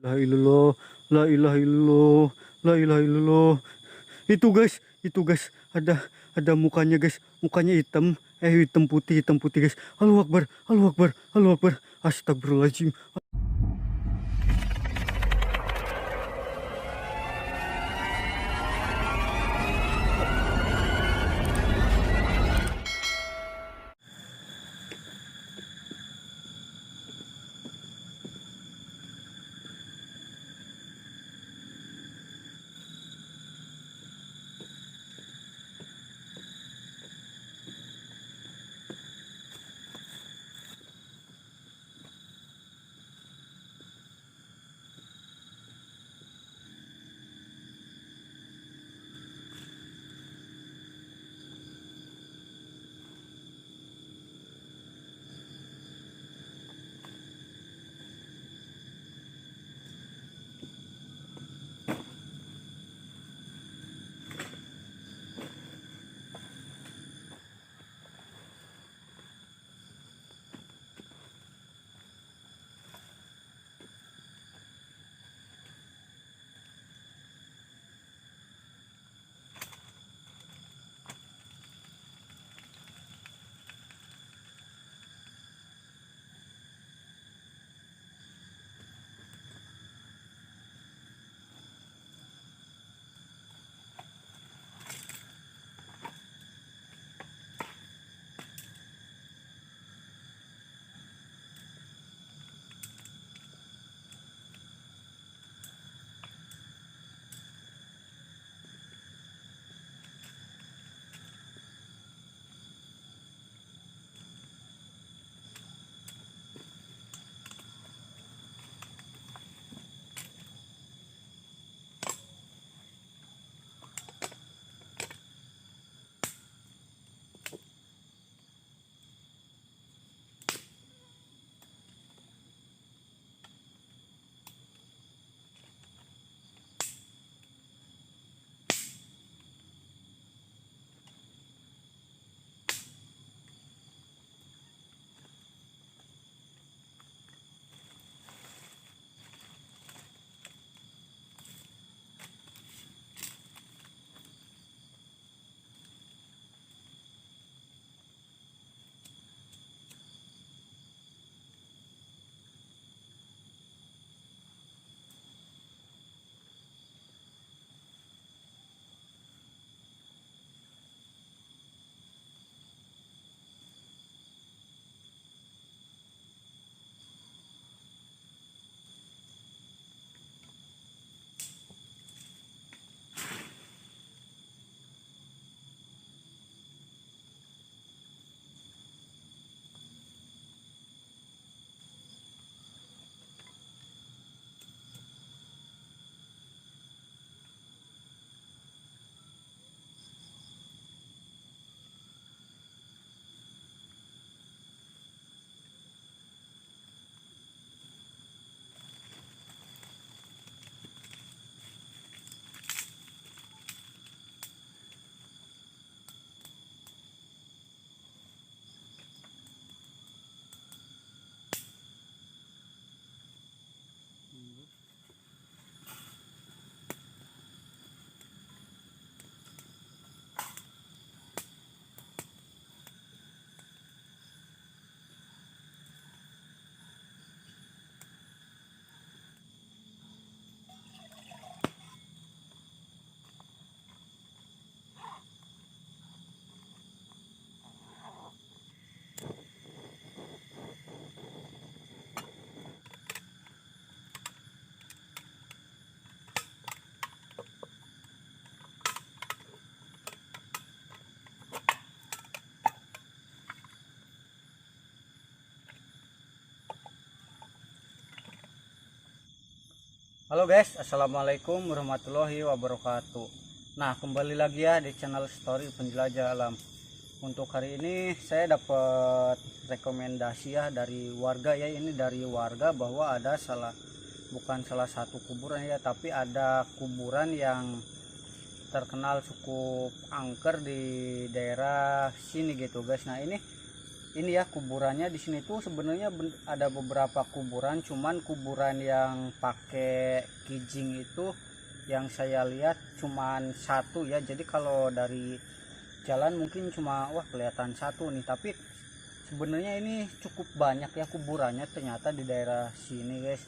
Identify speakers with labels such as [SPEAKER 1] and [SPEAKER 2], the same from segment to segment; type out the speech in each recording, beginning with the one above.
[SPEAKER 1] La ilallah, la ilaha illallah, la ilaha illallah. Itu guys, ada mukanya guys, mukanya hitam putih guys. Allahu Akbar, Allahu Akbar, Allahu Akbar. Astagfirullahaladzim.
[SPEAKER 2] Halo guys, assalamualaikum warahmatullahi wabarakatuh. Nah, kembali lagi ya di channel Story Penjelajah Alam. Untuk hari ini saya dapat rekomendasi ya dari warga ya, ini dari warga bahwa ada bukan salah satu kuburan ya, tapi ada kuburan yang terkenal cukup angker di daerah sini gitu guys. Nah, ini ini ya kuburannya di sini tuh sebenarnya ada beberapa kuburan, cuman kuburan yang pakai kijing itu yang saya lihat cuman satu ya. Jadi kalau dari jalan mungkin cuma wah kelihatan satu nih, tapi sebenarnya ini cukup banyak ya kuburannya ternyata di daerah sini guys.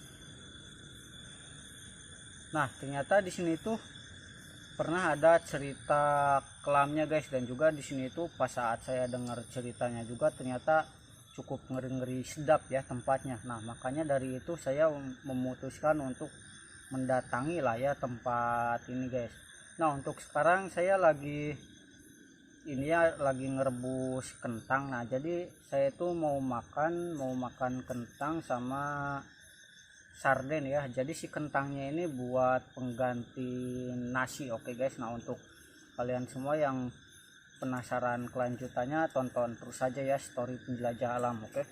[SPEAKER 2] Nah ternyata di sini tuh pernah ada cerita kelamnya guys, dan juga di sini tuh pas saat saya dengar ceritanya juga ternyata cukup ngeri-ngeri sedap ya tempatnya. Nah makanya dari itu saya memutuskan untuk mendatangi lah ya tempat ini guys. Nah untuk sekarang saya lagi ini ya lagi ngerebus kentang. Nah jadi saya tuh mau makan kentang sama sarden ya. Jadi si kentangnya ini buat pengganti nasi. Oke guys, nah untuk kalian semua yang penasaran kelanjutannya tonton terus saja ya Story Penjelajah Alam. Oke.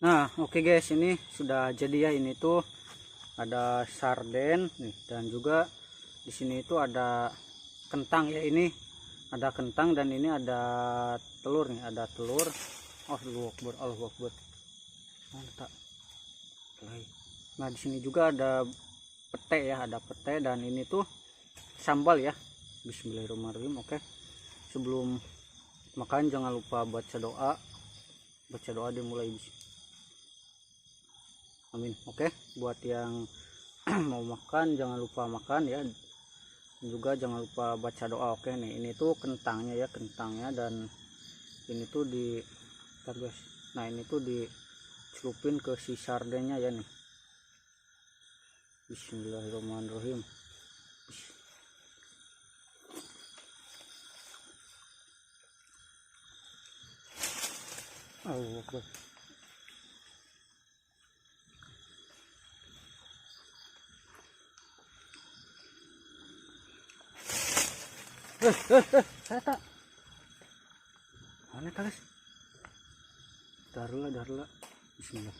[SPEAKER 2] Nah oke guys, ini sudah jadi ya. Ini tuh ada sarden nih, dan juga di sini itu ada kentang ya. Ini ada kentang dan ini ada telur nih, ada telur. Allahu Akbar, Allahu Akbar. Mantap. Nah di sini juga ada pete ya, ada pete, dan ini tuh sambal ya. Bismillahirrahmanirrahim. Oke, sebelum makan jangan lupa baca doa dimulai. Amin. Oke, buat yang mau makan jangan lupa makan ya, juga jangan lupa baca doa. Oke nih, ini tuh kentangnya ya, kentangnya, dan ini tuh di guys. Nah ini tuh dicelupin ke si sardennya ya nih. Bismillahirrahmanirrahim. Allahu Akbar. Saya tak mana guys. Darlah. Bismillah.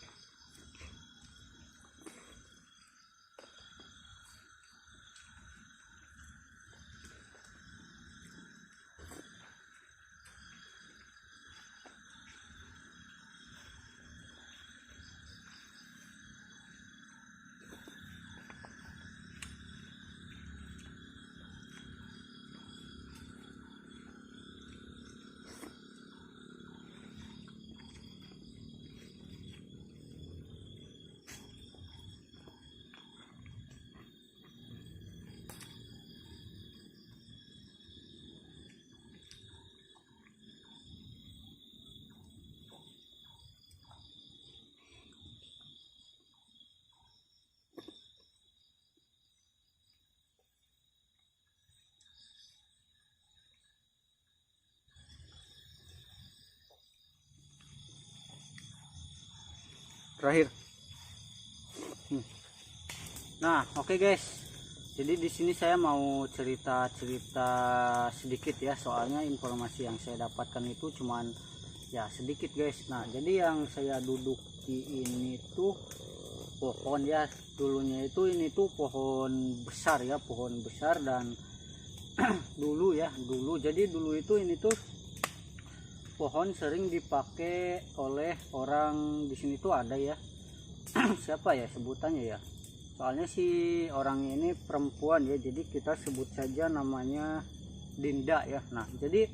[SPEAKER 2] Terakhir. Nah, oke guys. Jadi di sini saya mau cerita-cerita sedikit ya, soalnya informasi yang saya dapatkan itu cuman ya sedikit guys. Nah, jadi yang saya duduki ini tuh pohon ya. Dulunya itu ini tuh pohon besar ya, pohon besar, dan dulu jadi dulu itu ini tuh pohon sering dipakai oleh orang di sini tuh ada ya. Siapa ya sebutannya ya, soalnya si orang ini perempuan ya, jadi kita sebut saja namanya Dinda ya. Nah jadi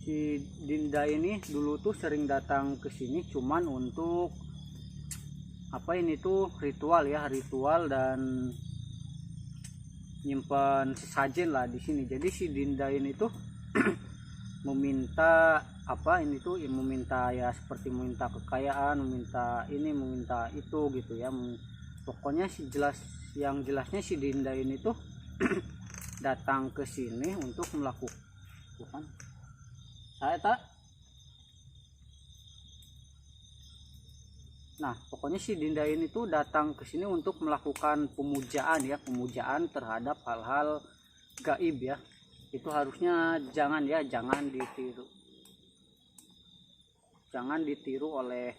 [SPEAKER 2] si Dinda ini dulu tuh sering datang ke sini cuman untuk apa, ini tuh ritual ya, ritual dan nyimpan sesajen lah di sini. Jadi si Dinda ini tuh meminta apa, ini tuh meminta ya seperti meminta kekayaan, meminta ini, meminta itu gitu ya. Pokoknya si jelasnya si Dinda ini tuh datang ke sini untuk melakukan saya tak. Nah pokoknya si Dinda ini tuh datang ke sini untuk melakukan pemujaan ya, pemujaan terhadap hal-hal gaib ya. Itu harusnya jangan ditiru oleh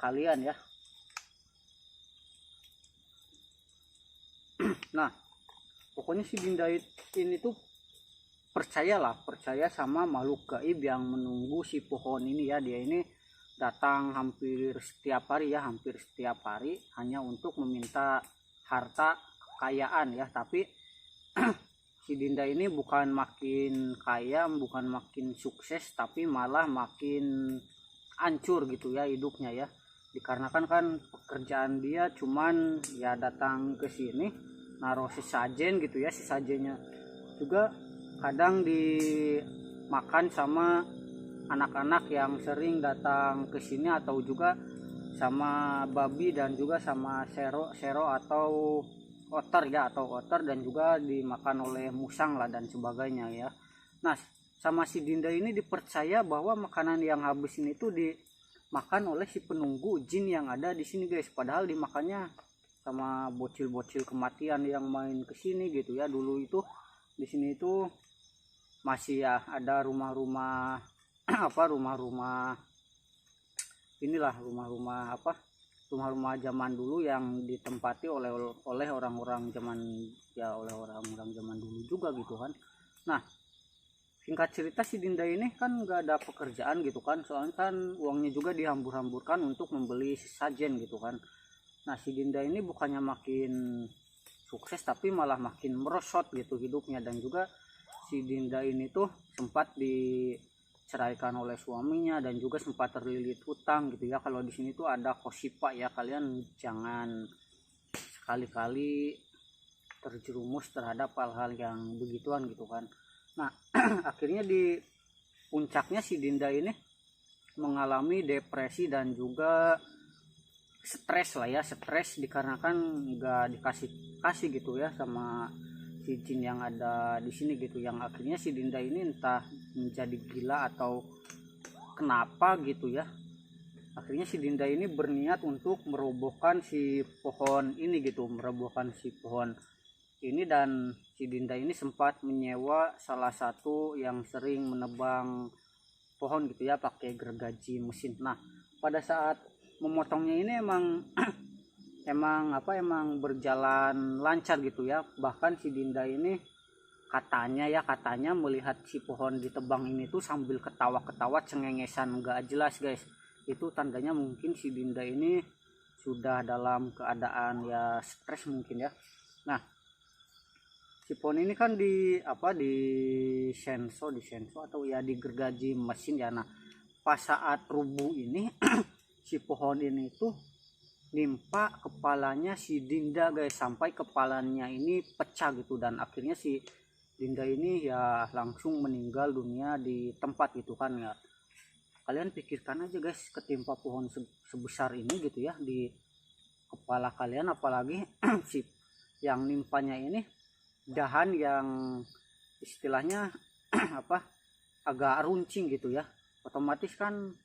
[SPEAKER 2] kalian ya. Nah pokoknya si Dinda ini tuh percaya sama makhluk gaib yang menunggu si pohon ini ya. Dia ini datang hampir setiap hari ya, hampir setiap hari hanya untuk meminta harta kekayaan ya. Tapi si Dinda ini bukan makin kaya, bukan makin sukses, tapi malah makin hancur gitu ya hidupnya ya. Dikarenakan kan pekerjaan dia cuman ya datang ke sini naruh sesajen gitu ya, sesajennya juga kadang dimakan sama anak-anak yang sering datang ke sini, atau juga sama babi dan juga sama sero atau otter ya, atau otter, dan juga dimakan oleh musang lah dan sebagainya ya. Nah, sama si Dinda ini dipercaya bahwa makanan yang habis ini tuh dimakan oleh si penunggu jin yang ada di sini guys. Padahal dimakannya sama bocil-bocil kematian yang main ke sini gitu ya. Dulu itu di sini itu masih ya ada rumah-rumah rumah-rumah inilah, rumah-rumah zaman dulu yang ditempati oleh orang-orang zaman ya, oleh orang-orang zaman dulu juga gitu kan. Nah, singkat cerita si Dinda ini kan nggak ada pekerjaan gitu kan, soalnya kan uangnya juga dihambur-hamburkan untuk membeli sesajen gitu kan. Nah, si Dinda ini bukannya makin sukses tapi malah makin merosot gitu hidupnya. Dan juga si Dinda ini tuh sempat diceraikan oleh suaminya dan juga sempat terlilit hutang gitu ya. Kalau di sini tuh ada kosipa ya, kalian jangan sekali-kali terjerumus terhadap hal-hal yang begituan gitu kan. Nah, akhirnya di puncaknya si Dinda ini mengalami depresi dan juga stres lah ya, stres dikarenakan nggak dikasih gitu ya sama si jin yang ada di sini gitu. Yang akhirnya si Dinda ini entah menjadi gila atau kenapa gitu ya, akhirnya si Dinda ini berniat untuk merobohkan si pohon ini gitu, merobohkan si pohon ini. Dan si Dinda ini sempat menyewa salah satu yang sering menebang pohon gitu ya, pakai gergaji mesin. Nah, pada saat memotongnya ini emang berjalan lancar gitu ya. Bahkan si Dinda ini katanya melihat si pohon ditebang ini tuh sambil ketawa-ketawa cengengesan nggak jelas guys. Itu tandanya mungkin si Dinda ini sudah dalam keadaan ya stres mungkin ya. Nah, si pohon ini kan di senso atau ya digergaji mesin ya. Nah, pas saat rubuh ini si pohon ini tuh nimpa kepalanya si Dinda guys, sampai kepalanya ini pecah gitu. Dan akhirnya si Dinda ini ya langsung meninggal dunia di tempat gitu kan ya. Kalian pikirkan aja guys, ketimpa pohon sebesar ini gitu ya di kepala kalian, apalagi si yang nimpanya ini dahan yang istilahnya agak runcing gitu ya. Otomatis kan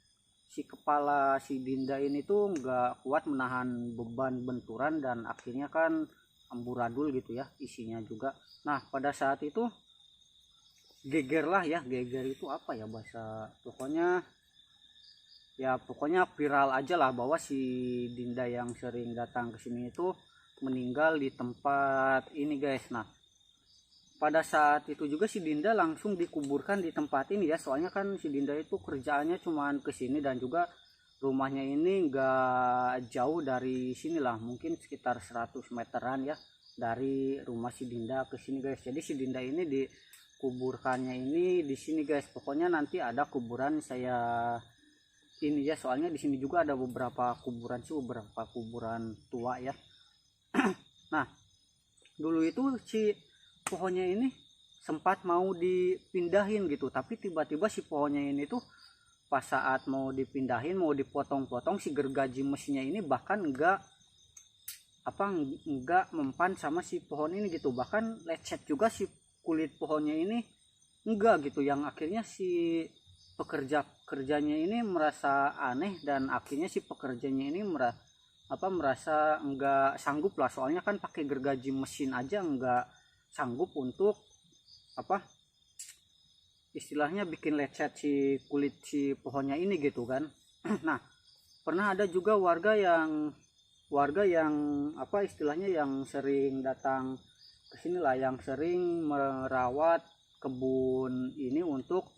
[SPEAKER 2] si kepala si Dinda ini tuh nggak kuat menahan beban benturan, dan akhirnya kan amburadul gitu ya isinya juga. Nah, pada saat itu geger lah ya, geger itu apa ya bahasa, pokoknya viral aja lah bahwa si Dinda yang sering datang ke sini itu meninggal di tempat ini guys. Nah, pada saat itu juga si Dinda langsung dikuburkan di tempat ini ya, soalnya kan si Dinda itu kerjaannya cuman ke sini, dan juga rumahnya ini nggak jauh dari sini lah, mungkin sekitar 100 meteran ya dari rumah si Dinda ke sini guys. Jadi si Dinda ini dikuburkannya ini di sini guys. Pokoknya nanti ada kuburan saya ini ya, soalnya di sini juga ada beberapa kuburan tua ya. Nah, dulu itu si pohonnya ini sempat mau dipindahin gitu, tapi tiba-tiba si pohonnya ini tuh pas saat mau dipindahin, mau dipotong-potong, si gergaji mesinnya ini bahkan enggak mempan sama si pohon ini gitu. Bahkan lecet juga si kulit pohonnya ini enggak gitu. Yang akhirnya si pekerjanya ini merasa aneh, dan akhirnya si pekerjanya ini merasa enggak sanggup lah, soalnya kan pakai gergaji mesin aja enggak sanggup untuk istilahnya bikin lecet si kulit si pohonnya ini gitu kan. Nah, pernah ada juga warga yang istilahnya yang sering datang ke sini lah, yang sering merawat kebun ini untuk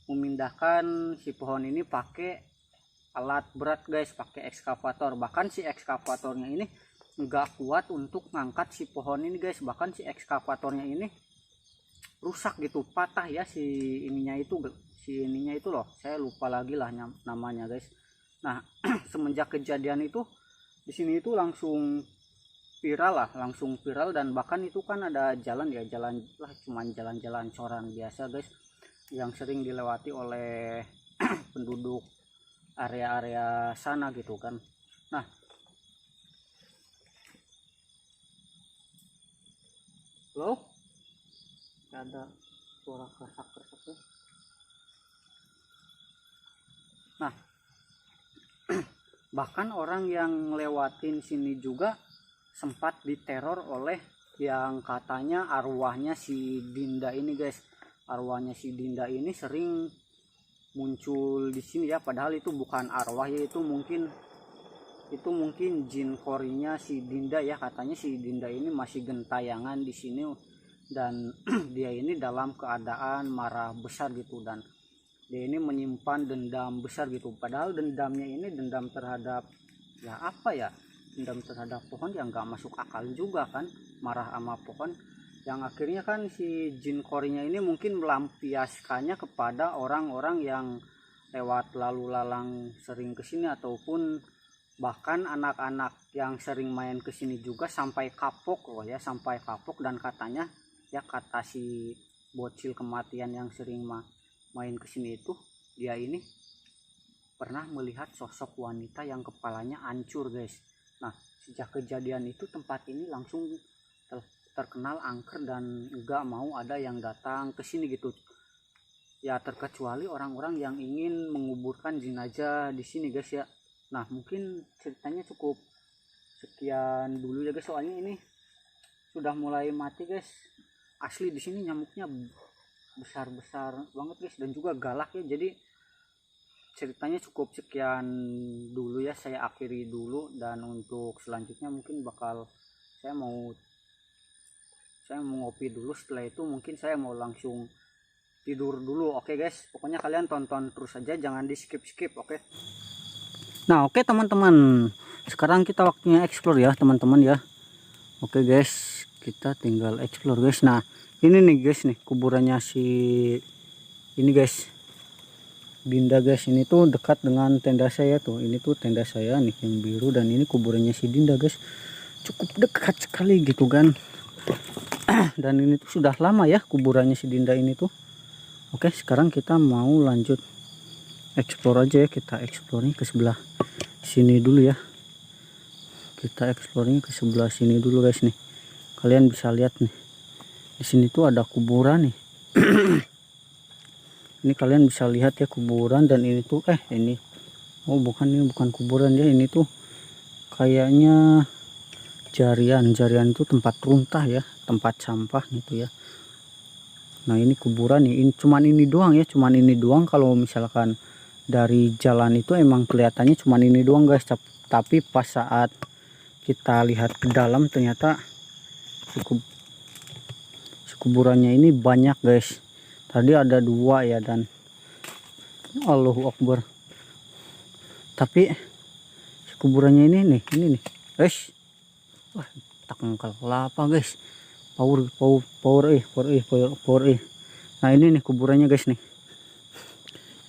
[SPEAKER 2] memindahkan si pohon ini pakai alat berat guys, pakai ekskavator. Bahkan si ekskavatornya ini nggak kuat untuk ngangkat si pohon ini guys, bahkan si ekskavatornya ini rusak gitu, patah ya si ininya itu loh, saya lupa lagi lah namanya guys. Nah semenjak kejadian itu di sini itu langsung viral dan bahkan itu kan ada jalan lah, cuman jalan-jalan coran biasa guys yang sering dilewati oleh penduduk area-area sana gitu kan. Nah loh, ada suara kersak-kersaknya. Nah bahkan orang yang lewatin sini juga sempat diteror oleh yang katanya arwahnya si Dinda ini guys. Arwahnya si Dinda ini sering muncul di sini ya, padahal itu bukan arwah ya, itu mungkin jin korinya si Dinda ya. Katanya si Dinda ini masih gentayangan di sini dan dia ini dalam keadaan marah besar gitu, dan dia ini menyimpan dendam besar gitu. Padahal dendamnya ini dendam terhadap ya apa ya, dendam terhadap pohon yang nggak masuk akal juga kan, marah sama pohon. Yang akhirnya kan si jin korinya ini mungkin melampiaskannya kepada orang-orang yang lewat lalu lalang sering kesini, ataupun bahkan anak-anak yang sering main kesini juga sampai kapok loh ya, sampai kapok. Dan katanya ya, kata si bocil kematian yang sering main kesini itu, dia ini pernah melihat sosok wanita yang kepalanya hancur guys. Nah sejak kejadian itu tempat ini langsung terkenal angker dan enggak mau ada yang datang ke sini gitu ya, terkecuali orang-orang yang ingin menguburkan jenazah di sini guys ya. Nah mungkin ceritanya cukup sekian dulu ya guys, soalnya ini sudah mulai mati guys. Asli di sini nyamuknya besar-besar banget guys, dan juga galak ya. Jadi ceritanya cukup sekian dulu ya, saya akhiri dulu. Dan untuk selanjutnya mungkin saya mau ngopi dulu, setelah itu mungkin saya mau langsung tidur dulu. Oke guys, pokoknya kalian tonton terus aja, jangan di skip oke. Nah oke teman-teman, sekarang kita waktunya explore ya teman-teman ya. Oke guys, kita tinggal explore guys. Nah ini nih guys, nih kuburannya si ini guys, Dinda guys. Ini tuh dekat dengan tenda saya tuh, ini tuh tenda saya nih yang biru, dan ini kuburannya si Dinda guys, cukup dekat sekali gitu kan. Dan ini tuh sudah lama ya kuburannya si Dinda ini tuh. Oke sekarang kita mau lanjut explore aja ya, kita explore ke sebelah sini dulu ya. Kita explore ke sebelah sini dulu guys nih. Kalian bisa lihat nih, di sini tuh ada kuburan nih. Ini kalian bisa lihat ya kuburan, dan ini tuh ini ini bukan kuburan ya, ini tuh kayaknya jarian itu tempat runtah ya, tempat sampah gitu ya. Nah ini kuburan nih, cuman ini doang ya, cuman ini doang. Kalau misalkan dari jalan itu emang kelihatannya cuman ini doang guys, tapi pas saat kita lihat ke dalam ternyata kuburannya ini banyak guys. Tadi ada 2 ya, dan Allahu Akbar, tapi kuburannya ini nih guys. Wah, takngkal kelapa guys. Power. Nah ini nih kuburannya guys nih.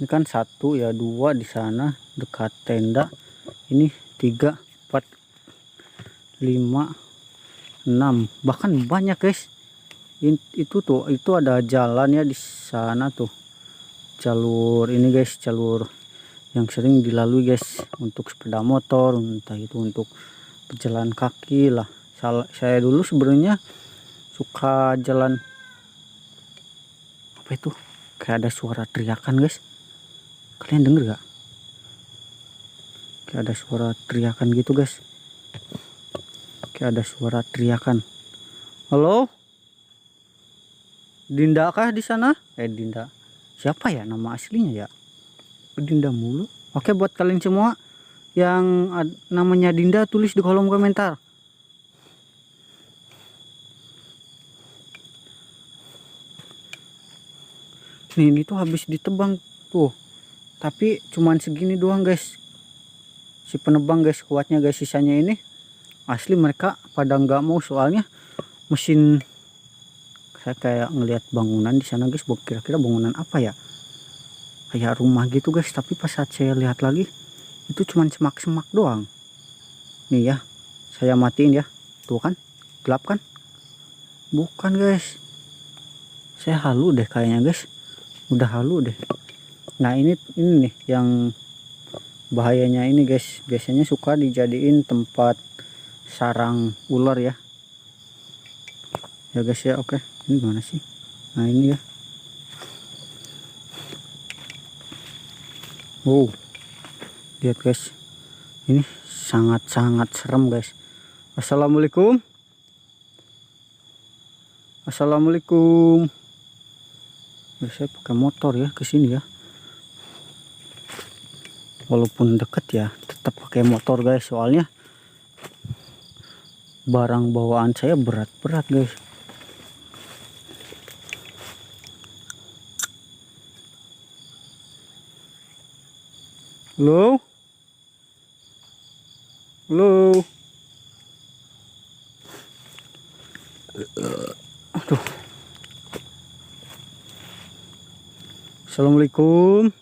[SPEAKER 2] Ini kan 1 ya, 2 di sana dekat tenda. Ini 3, 4, 5, 6, bahkan banyak guys. Itu ada jalan ya di sana tuh. Jalur ini guys, jalur yang sering dilalui guys untuk sepeda motor, entah itu untuk berjalan kaki lah. Saya dulu sebenarnya suka jalan. Apa itu? Kayak ada suara teriakan guys, kalian denger gak? Kayak ada suara teriakan gitu guys, kayak ada suara teriakan. Halo Dinda kah di sana? Dinda siapa ya nama aslinya ya? Dinda mulu. Oke, buat kalian semua yang namanya Dinda, tulis di kolom komentar. Nih ini tuh habis ditebang tuh, tapi cuman segini doang guys si penebang guys, kuatnya guys. Sisanya ini asli mereka pada nggak mau, soalnya mesin, saya kayak ngelihat bangunan di sana guys. Kira-kira bangunan apa ya, kayak rumah gitu guys. Tapi pas saat saya lihat lagi itu cuman semak-semak doang. Nih ya, saya matiin ya, tuh kan gelap kan, bukan guys, saya halu deh kayaknya guys, udah halu deh. Nah ini nih yang bahayanya ini guys, biasanya suka dijadiin tempat sarang ular ya guys ya. Oke, ini gimana sih? Nah ini ya, wow, lihat guys, ini sangat-sangat serem guys. Assalamualaikum, assalamualaikum. Saya pakai motor ya ke sini ya, walaupun deket ya tetap pakai motor guys, soalnya barang bawaan saya berat-berat guys. Halo, halo, aduh. Assalamualaikum.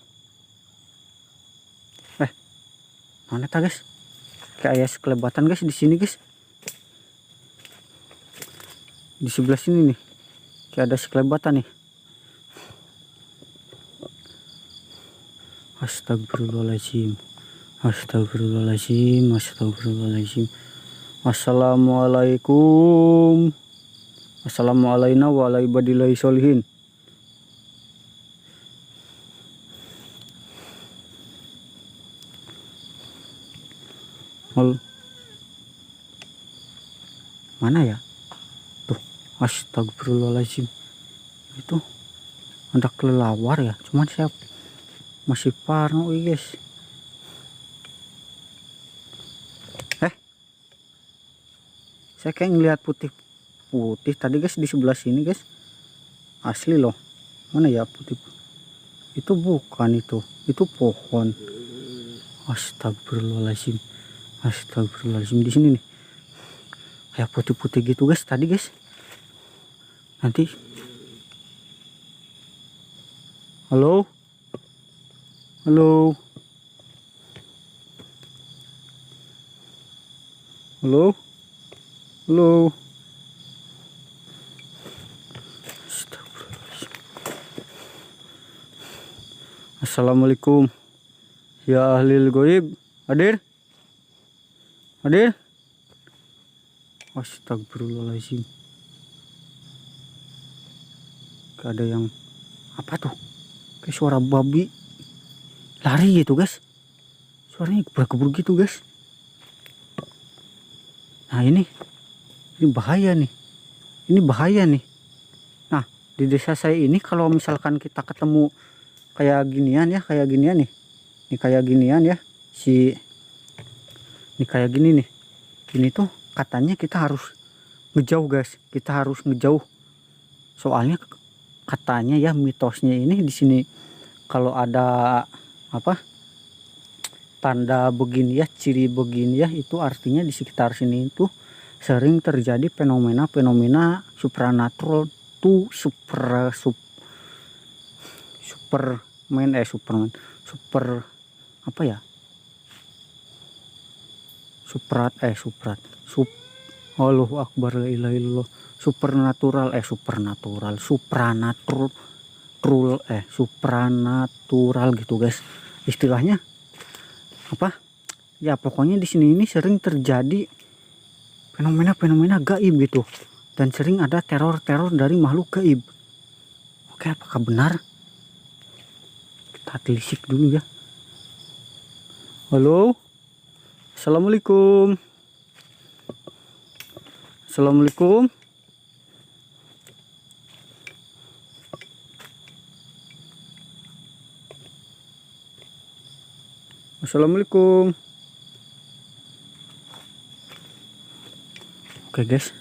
[SPEAKER 2] Mana ta guys, kayak sekelebatan guys di sini guys, di sebelah sini nih kayak ada sekelebatan nih. Astagfirullahaladzim, astagfirullahaladzim, astagfirullahaladzim. Assalamualaikum, assalamualaikum wa ala ibadillahi sholihin. Mana ya tuh, astagfirullahaladzim. Itu ada kelelawar ya, cuman saya masih parno guys. Saya kayak ngeliat putih-putih tadi guys di sebelah sini guys, asli loh. Mana ya putih itu, bukan itu pohon. Astagfirullahaladzim, astagfirullahaladzim. Di sini nih kayak putih-putih gitu guys tadi guys. Nanti halo, halo, halo, halo. Assalamualaikum ya ahlil goib, hadir, hadir. Astagfirullahaladzim, gak ada yang apa tuh, kayak suara babi lari gitu guys, suaranya gebrak-gebrak gitu guys. Nah ini bahaya nih, ini bahaya nih. Nah di desa saya ini kalau misalkan kita ketemu kayak ginian ya, kayak ginian nih, ini kayak ginian ya, ini kayak gini nih, ini tuh katanya kita harus ngejauh guys, kita harus ngejauh. Soalnya katanya ya, mitosnya ini di sini kalau ada apa tanda begini ya, ciri begini ya, itu artinya di sekitar sini itu sering terjadi fenomena-fenomena supranatural tuh, super apa ya, Allahu Akbar, la ilaha illallah, supranatural gitu guys istilahnya. Apa ya, pokoknya di sini ini sering terjadi fenomena-fenomena gaib gitu, dan sering ada teror-teror dari makhluk gaib. Oke, apakah benar? Kita telisik dulu ya. Halo, assalamualaikum, assalamualaikum. Assalamualaikum. Oke guys,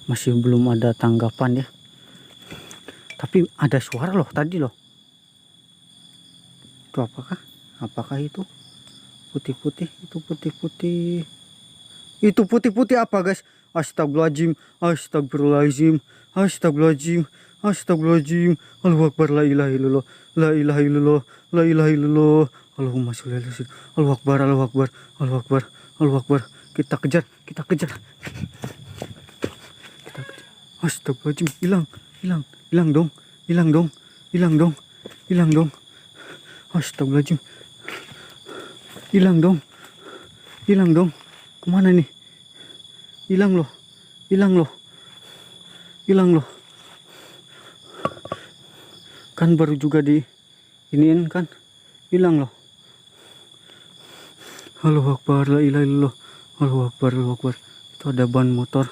[SPEAKER 2] masih belum ada tanggapan ya, tapi ada suara loh tadi loh, Itu apakah? Apakah itu putih-putih? Itu putih-putih. Itu putih-putih apa guys? Astagfirullahaladzim, astagfirullahaladzim, astagfirullahaladzim, astagfirullahaladzim. Allahu Akbar, la ilaha illallah, la ilaha illallah, la ilaha illallah. Allahumma sholli ala sayyidina. Allahu Akbar, Allahu Akbar, Allahu Akbar, Allahu Akbar. Kita kejar, kita kejar. Kita kejar. Astagfirullahaladzim, hilang, hilang, hilang dong, hilang dong, hilang dong, hilang dong. Astagfirullahaladzim, hilang dong, hilang dong. Kemana nih? Hilang loh, hilang loh, hilang loh. Kan baru juga di iniin kan, hilang loh. Allahu Akbar, la ilaha illallah, Allahu Akbar, Allahu Akbar. Itu ada ban motor.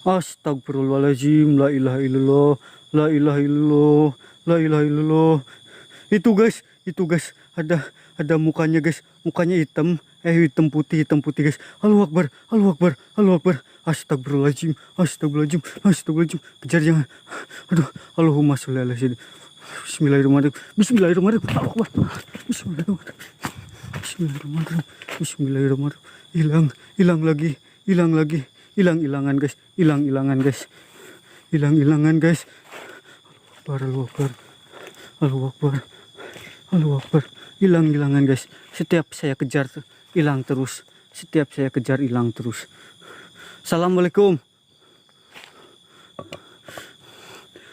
[SPEAKER 2] Astagfirullahaladzim, la ilaha illallah, la ilaha illallah, la ilaha illallah. Itu guys, ada mukanya guys, mukanya hitam, hitam putih guys. Allahu Akbar, Allahu Akbar, Allahu Akbar. Astagfirullahaladzim, astagfirullahaladzim, astagfirullahaladzim. Kejar jangan. Aduh, Allahumma sholli ala sayyidina. Bismillahirrahmanirrahim, bismillahirrahmanirrahim. Allahu Akbar, bismillahirrahmanirrahim, bismillahirrahmanirrahim, bismillahirrahmanirrahim. Hilang, hilang lagi, hilang lagi, hilang-hilangan guys, hilang-hilangan guys, hilang-hilangan guys. Allahu Akbar, Allahu Akbar, Allahu Akbar. Hilang-hilangan guys. Setiap saya kejar hilang terus. Setiap saya kejar hilang terus. Assalamualaikum.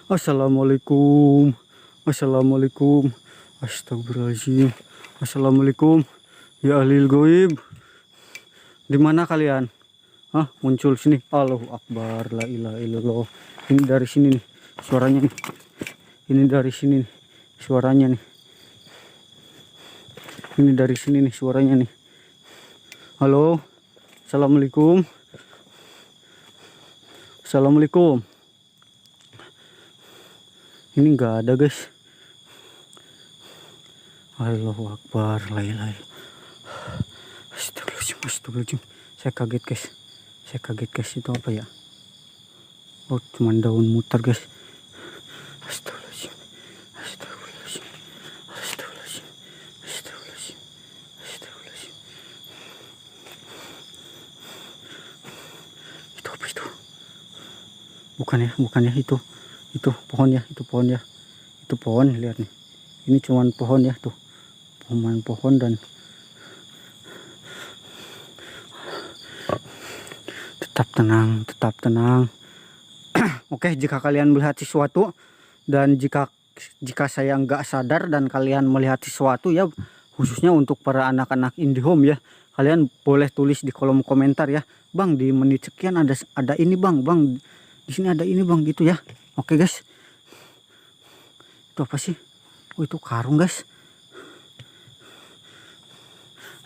[SPEAKER 2] Assalamualaikum. Assalamualaikum. Astagfirullahaladzim. Assalamualaikum. Ya ahlil goib. Di mana kalian? Hah, muncul sini. Allahu Akbar, la ilaha illallah. Ini dari sini nih suaranya nih. Ini dari sini nih suaranya nih. Ini dari sini nih suaranya nih. Halo. Assalamualaikum. Assalamualaikum. Ini enggak ada guys. Allahu Akbar, la ilaha illallah. Astagfirullahaladzim, astagfirullahaladzim. Saya kaget guys. Saya kaget guys, itu apa ya? Oh, cuman daun mutar guys. Astagfirullahaladzim. Astagfirullahaladzim. Astagfirullahaladzim. Astagfirullahaladzim. Astagfirullahaladzim. Itu apa itu? Bukan ya itu. Itu pohon ya, itu pohon ya. Itu pohon, lihat nih. Ini cuman pohon ya tuh. Pohon dan tetap tenang, tetap tenang. Oke, jika kalian melihat sesuatu dan jika saya nggak sadar dan kalian melihat sesuatu ya, khususnya untuk para anak-anak IndiHome ya, kalian boleh tulis di kolom komentar ya, Bang di menit sekian ada ini bang, di sini ada ini bang gitu ya. Oke guys, itu apa sih? Oh, itu karung guys.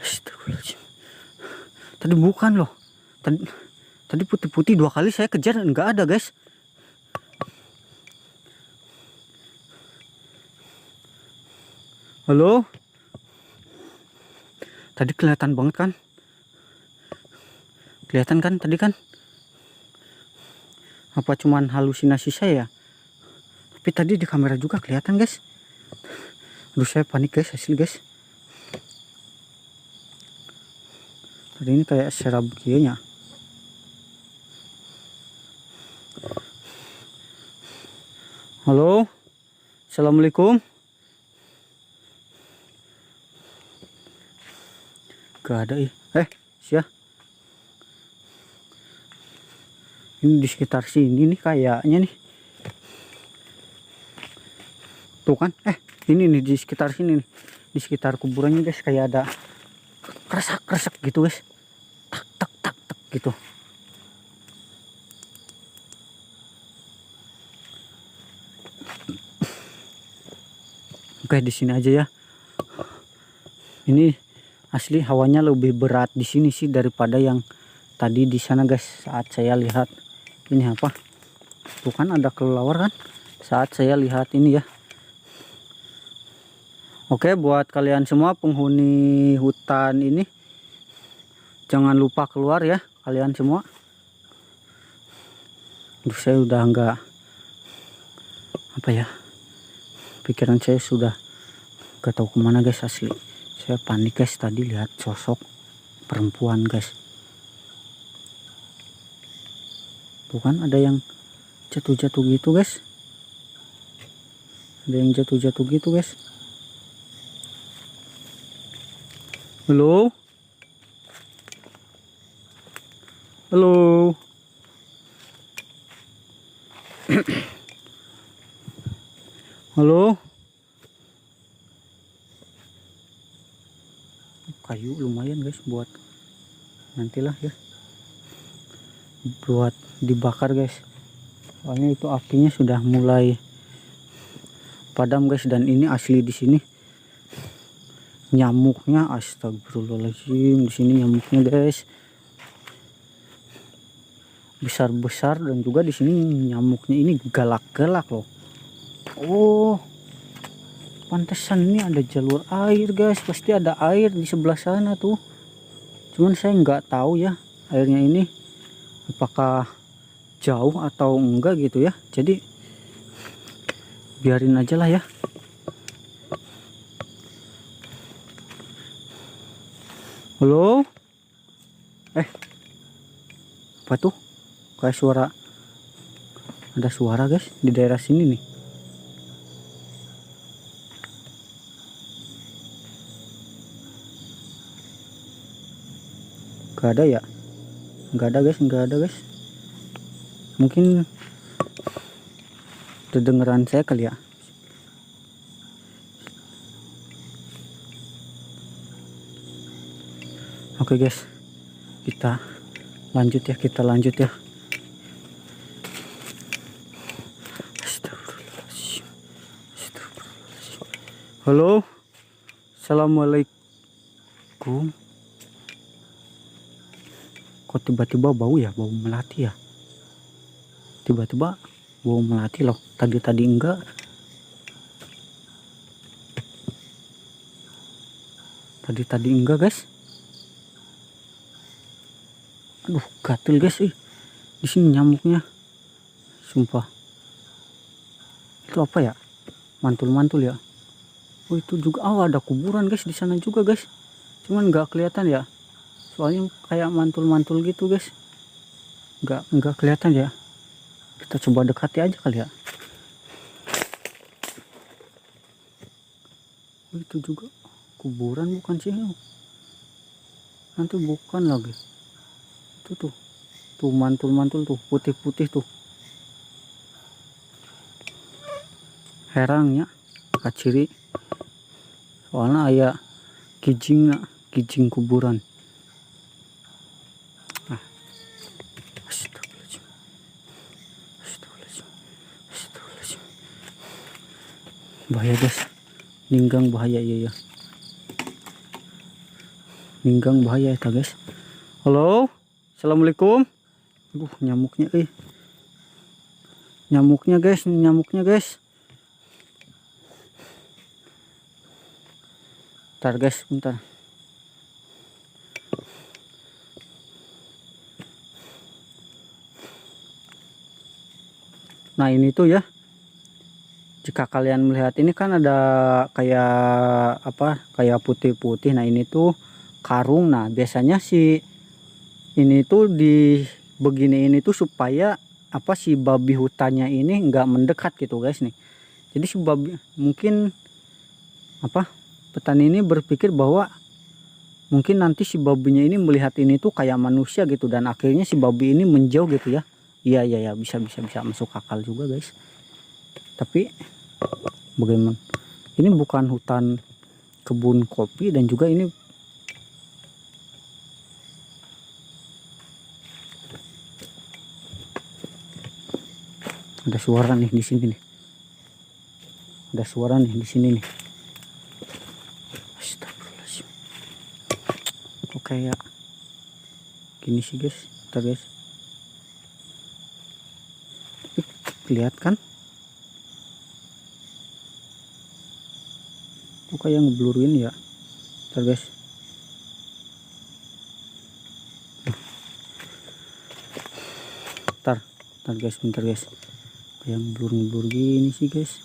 [SPEAKER 2] Astagfirullahaladzim. Tadi bukan loh. Tadi putih-putih 2 kali saya kejar nggak ada guys. Halo. Tadi kelihatan banget kan? Kelihatan kan tadi kan? Apa cuman halusinasi saya? Tapi tadi di kamera juga kelihatan guys. Aduh, saya panik guys, asli guys. Tadi ini kayak serab kayaknya. Halo. Assalamualaikum. Gak ada sia. Ini di sekitar sini nih kayaknya nih. Tuh kan, ini nih di sekitar sini nih. Di sekitar kuburannya guys, kayak ada kresek gitu guys. Tak gitu. Oke, di sini aja ya. Ini asli hawanya lebih berat di sini sih daripada yang tadi di sana guys. Saat saya lihat ini apa? Tuh kan ada kelelawar kan? Saat saya lihat ini ya. Oke, buat kalian semua penghuni hutan ini, jangan lupa keluar ya kalian semua. Aduh, saya udah enggak apa ya, pikiran saya sudah Gak tahu kemana guys, asli saya panik guys, tadi lihat sosok perempuan guys. Tuh kan ada yang jatuh-jatuh gitu guys, ada yang jatuh-jatuh gitu guys. Halo, halo. Halo. Kayu lumayan guys buat nantilah ya, buat dibakar guys. Soalnya itu apinya sudah mulai padam guys, dan ini asli di sini nyamuknya, astagfirullahaladzim, di sini nyamuknya guys besar-besar, dan juga di sini nyamuknya ini galak-galak loh. Oh, pantesan ini ada jalur air guys, pasti ada air di sebelah sana tuh. Cuman saya nggak tahu ya airnya ini apakah jauh atau enggak gitu ya. Jadi biarin aja lah ya. Halo? Apa tuh? Kayak suara, ada suara guys di daerah sini nih. Gak ada ya? Gak ada guys, gak ada guys. Mungkin kedengeran saya kali ya. Oke guys, kita lanjut ya, Astagfirullahaladzim. Halo, assalamualaikum. Kok tiba-tiba bau ya, bau melati ya, tiba-tiba bau melati loh. Tadi enggak. Tadi enggak guys. Aduh, gatel guys, di sini nyamuknya, sumpah. Itu apa ya? Mantul-mantul ya. Oh itu juga, oh ada kuburan guys di sana juga guys. Cuman nggak kelihatan ya. Soalnya kayak mantul-mantul gitu guys. Nggak kelihatan ya. Kita coba dekati aja kali ya. Oh, itu juga kuburan bukan sih? Nanti bukan lagi. Tuh mantul-mantul tuh, putih-putih tuh. Herangnya kaciri. Soalnya ayah kijing kuburan. Astagfirullahaladzim. Bahaya guys, ninggang bahaya ya. Ninggang bahaya ya guys. Halo, assalamualaikum. Aduh, nyamuknya nyamuknya guys. Bentar guys, bentar. Nah ini tuh ya, jika kalian melihat ini kan ada kayak apa, kayak putih-putih. Nah ini tuh karung. Nah biasanya si ini tuh di begini ini tuh supaya apa, si babi hutannya ini nggak mendekat gitu guys nih. Jadi si babi, mungkin apa, petani ini berpikir bahwa mungkin nanti si babinya ini melihat ini tuh kayak manusia gitu, dan akhirnya si babi ini menjauh gitu ya. Iya bisa masuk akal juga guys. Tapi bagaimana, ini bukan hutan kebun kopi, dan juga ini ada suara nih di sini nih. Ada suara nih di sini nih. Astagfirullahaladzim. Kok kayak gini sih guys? Bentar guys. Lihat kan? Kok kayak ngeblurin ya? Bentar guys. Bentar guys. Kayak ngeblur gini sih guys.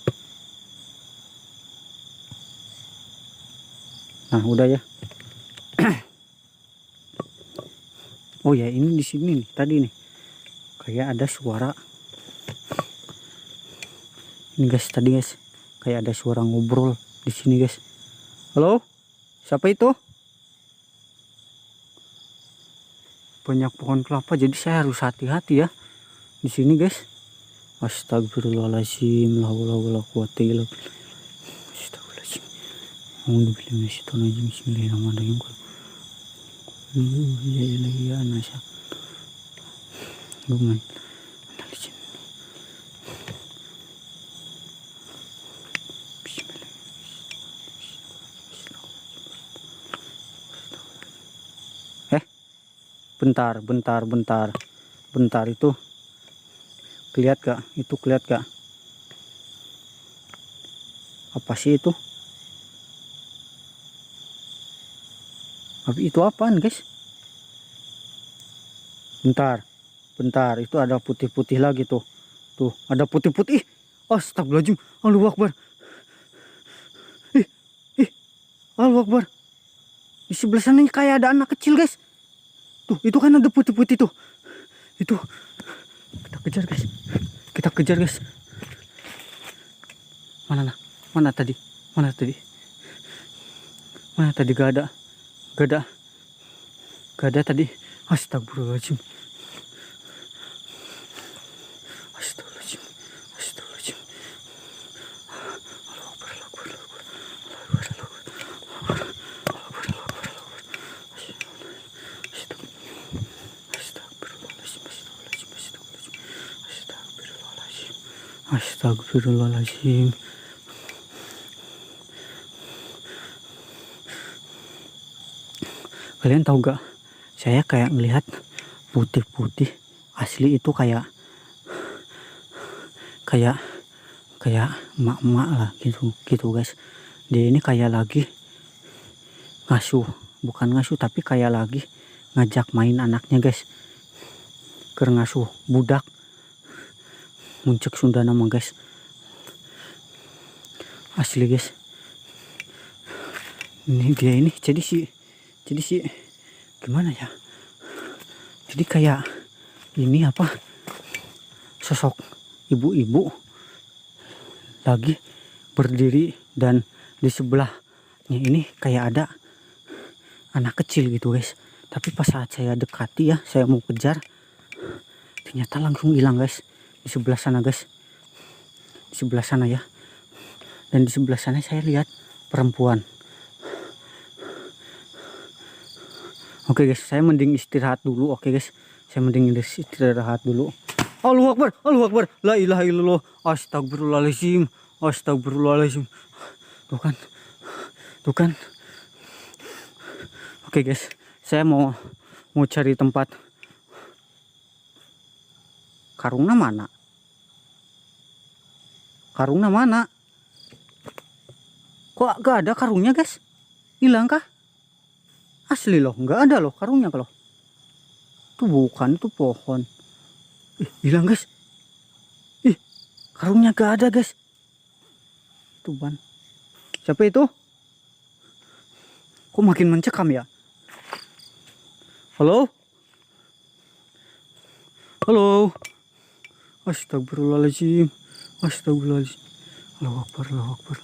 [SPEAKER 2] Nah udah ya. Oh ya, ini di sini nih tadi nih kayak ada suara ini guys, tadi guys kayak ada suara ngobrol di sini guys. Halo, siapa itu? Banyak pohon kelapa jadi saya harus hati-hati ya di sini guys. Astagfirullahaladzim, la haula wala quwata illa billah. Astagfirullahaladzim. A'udzubillahi minasyaitonir rajim. Bismillahirrahmanirrahim. Ya ilahi ya nasya. Lumayan. Bentar itu kelihat gak? Itu kelihat gak? Apa sih itu? Tapi itu apaan guys? Bentar, itu ada putih-putih lagi tuh. Tuh, ada putih-putih. Astagfirullahaladzim, Allahu Akbar. Ih, Allahu Akbar. Di sebelah sana kayak ada anak kecil guys. Tuh, itu kan ada putih-putih tuh. Itu kita kejar guys. Mana tadi? Gak ada tadi. Astagfirullahaladzim. Astagfirullahaladzim. Kalian tahu gak? Saya kayak ngelihat putih-putih asli itu kayak emak-emak lah gitu guys. Dia ini kayak lagi bukan ngasuh tapi kayak lagi ngajak main anaknya guys. Ngasuh budak. Muncul Sunda nama guys. Asli guys. Ini dia ini jadi si gimana ya? Jadi kayak ini apa? Sosok ibu-ibu lagi berdiri dan di sebelahnya ini kayak ada anak kecil gitu guys. Tapi pas saat saya dekati ya, saya mau kejar, ternyata langsung hilang guys. Di sebelah sana guys, di sebelah sana ya, dan di sebelah sana saya lihat perempuan. Oke guys, saya mending istirahat dulu. Oke guys, saya mending istirahat dulu. Allahu Akbar, la ilaha illallah, astagfirullahaladzim. Tuh kan. Oke guys, saya mau cari tempat. Karungnya mana? Kok gak ada karungnya guys? Hilang kah? Asli loh, nggak ada loh karungnya kalau. Itu bukan, itu pohon. Hilang guys. Karungnya gak ada guys. Itu ban. Siapa itu? Kok makin mencekam ya? Halo? Astagfirullahaladzim. Allahu Akbar.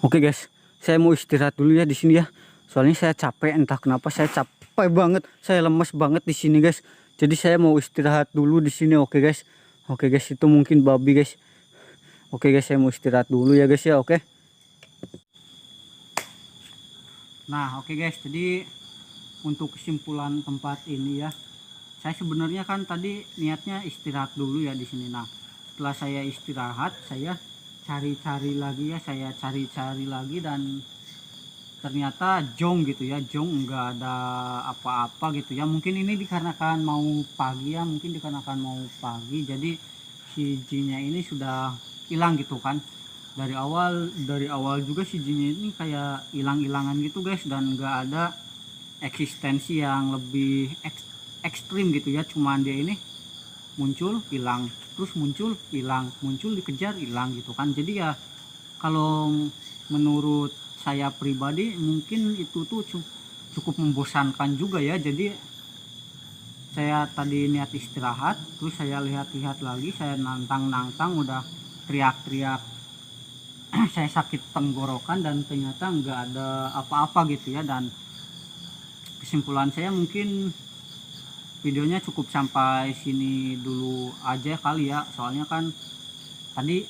[SPEAKER 2] Oke guys, saya mau istirahat dulu ya di sini ya. Soalnya saya capek, entah kenapa saya capek banget, saya lemes banget di sini guys. Jadi saya mau istirahat dulu di sini. Oke guys, itu mungkin babi guys. Oke guys, saya mau istirahat dulu ya guys ya. Oke. Nah oke guys, jadi untuk kesimpulan tempat ini ya, saya sebenarnya kan tadi niatnya istirahat dulu ya di sini. Nah setelah saya istirahat, saya cari-cari lagi dan ternyata jong gitu ya, jong nggak ada apa-apa gitu ya. Mungkin ini dikarenakan mau pagi ya, jadi si jinnya ini sudah hilang gitu kan. Dari awal juga si jinnya ini kayak hilang-hilangan gitu guys, dan nggak ada eksistensi yang lebih ekstrim gitu ya. Cuman dia ini muncul hilang, terus muncul hilang, muncul dikejar hilang gitu kan. Jadi ya kalau menurut saya pribadi mungkin itu tuh cukup membosankan juga ya. Jadi saya tadi niat istirahat, terus saya lihat-lihat lagi, saya nantang-nantang, udah teriak-teriak saya sakit tenggorokan, dan ternyata nggak ada apa-apa gitu ya. Dan kesimpulan saya mungkin videonya cukup sampai sini dulu aja kali ya, soalnya kan tadi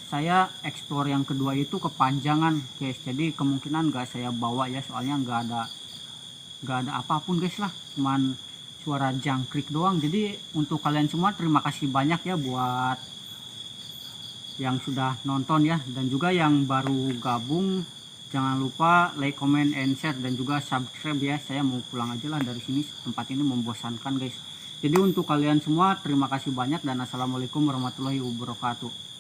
[SPEAKER 2] saya explore yang kedua itu kepanjangan guys, jadi kemungkinan nggak saya bawa ya, soalnya nggak ada apapun guys lah, cuman suara jangkrik doang. Jadi untuk kalian semua terima kasih banyak ya buat yang sudah nonton ya, dan juga yang baru gabung jangan lupa like, comment, and share, dan juga subscribe ya. Saya mau pulang aja lah dari sini, tempat ini membosankan guys. Jadi untuk kalian semua terima kasih banyak, dan assalamualaikum warahmatullahi wabarakatuh.